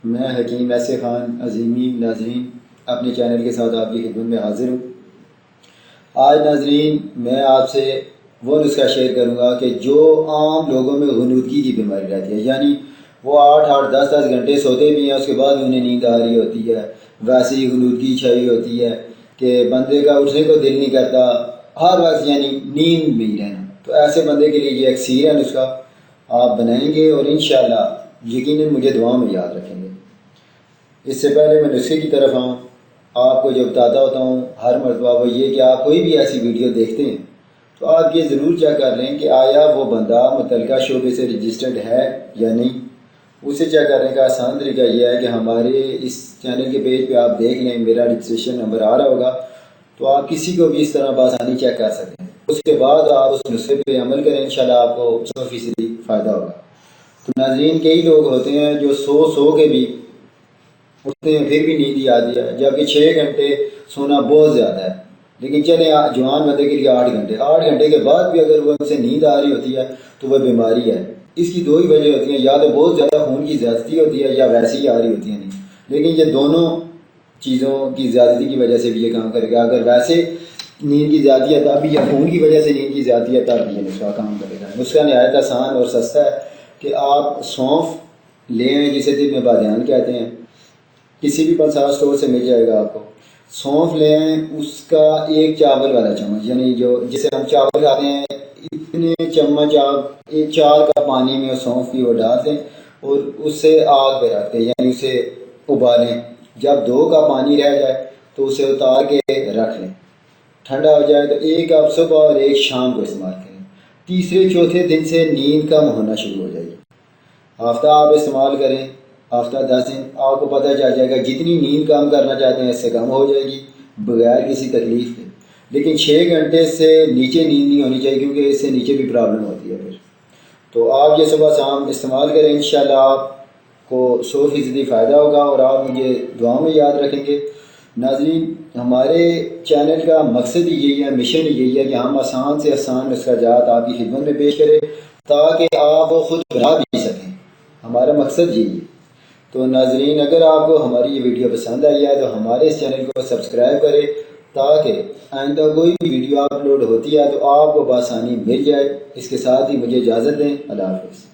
میں حکیم ایسے خان عظیمی ناظرین اپنے چینل کے ساتھ آپ کی خدمت میں حاضر ہوں۔ آج ناظرین میں آپ سے وہ نسخہ شیئر کروں گا کہ جو عام لوگوں میں غنودگی کی بیماری رہتی ہے، یعنی وہ 8-8 10-10 گھنٹے سوتے بھی ہیں، اس کے بعد انہیں نیند آ رہی ہوتی ہے، ویسے ہی غنودگی چھائی ہوتی ہے کہ بندے کا اٹھنے کو دل نہیں کرتا، ہر وقت یعنی نیند میں ہی رہنا۔ تو ایسے بندے کے لیے یہ اکسیر ہے نسخہ، آپ بنائیں گے اور انشاءاللہ یقیناً مجھے دعا میں یاد رکھیں گے۔ اس سے پہلے میں نسخے کی طرف آؤں، آپ کو جو بتاتا ہوتا ہوں ہر مرتبہ وہ یہ کہ آپ کوئی بھی ایسی ویڈیو دیکھتے ہیں تو آپ یہ ضرور چیک کر لیں کہ آیا وہ بندہ متعلقہ شعبے سے رجسٹرڈ ہے یا نہیں۔ اسے چیک کرنے کا آسان طریقہ یہ ہے کہ ہمارے اس چینل کے پیج پہ آپ دیکھ لیں، میرا رجسٹریشن نمبر آ رہا ہوگا، تو آپ کسی کو بھی اس طرح بآسانی چیک کر سکتے ہیں۔ اس کے بعد آپ اس نسخے پہ عمل کریں، انشاءاللہ آپ کو 100% فائدہ ہوگا۔ تو ناظرین، کئی لوگ ہوتے ہیں جو سو کے بھی اٹھتے ہیں پھر بھی نیند ہی آتی ہے، جبکہ 6 گھنٹے سونا بہت زیادہ ہے، لیکن چلیں جوان بندے کے لیے 8 گھنٹے کے بعد بھی اگر وہ سے نیند آ رہی ہوتی ہے تو وہ بیماری ہے۔ اس کی 2 ہی وجہ ہوتی ہیں، یا تو بہت زیادہ خون کی زیادتی ہوتی ہے یا ویسے ہی آ رہی ہوتی ہے نہیں، لیکن یہ دونوں چیزوں کی زیادتی کی وجہ سے بھی یہ کام کرے گا۔ اگر ویسے نیند کی زیادتی ہے تب بھی، یا خون کی وجہ سے نیند کی زیادتی ہے تب بھی یہ نسخہ کام کرے گا۔ نسخہ نہایت آسان اور سستا ہے کہ آپ سونف لیں، جسے طب میں بادیان کہتے ہیں، کسی بھی پلسار اسٹور سے مل جائے گا آپ کو۔ سونف لیں، اس کا 1 چاول والا چمچ، یعنی جسے ہم چاول کھاتے ہیں، اتنے چمچ آپ 4 کپ پانی میں سونف کی وہ ڈال دیں اور اس سے آگ پہ رکھ دیں، یعنی اسے ابالیں۔ جب 2 کپ پانی رہ جائے تو اسے اتار کے رکھ لیں، ٹھنڈا ہو جائے تو 1 کپ صبح اور 1 شام کو استعمال کریں۔ تیسرے چوتھے دن سے نیند کم ہونا شروع ہو جائے گی۔ ہفتہ آپ استعمال کریں، ہفتہ 10 دن، آپ کو پتہ چل جائے گا جتنی نیند کم کرنا چاہتے ہیں اس سے کم ہو جائے گی بغیر کسی تکلیف کے۔ لیکن 6 گھنٹے سے نیچے نیند نہیں ہونی چاہیے، کیونکہ اس سے نیچے بھی پرابلم ہوتی ہے پھر۔ تو آپ یہ صبح شام استعمال کریں، انشاءاللہ آپ کو 100% فائدہ ہوگا اور آپ مجھے دعا میں یاد رکھیں گے۔ ناظرین، ہمارے چینل کا مقصد ہی یہی ہے، مشن ہی یہی ہے کہ ہم آسان سے آسان نسخہ جات آپ کی خدمت میں پیش کریں تاکہ آپ خود بنا بھی سکیں۔ ہمارا مقصد یہی ہے۔ تو ناظرین، اگر آپ کو ہماری یہ ویڈیو پسند آئی ہے تو ہمارے اس چینل کو سبسکرائب کریں تاکہ آئندہ کوئی بھی ویڈیو اپلوڈ ہوتی ہے تو آپ کو بآسانی مل جائے۔ اس کے ساتھ ہی مجھے اجازت دیں، اللہ حافظ۔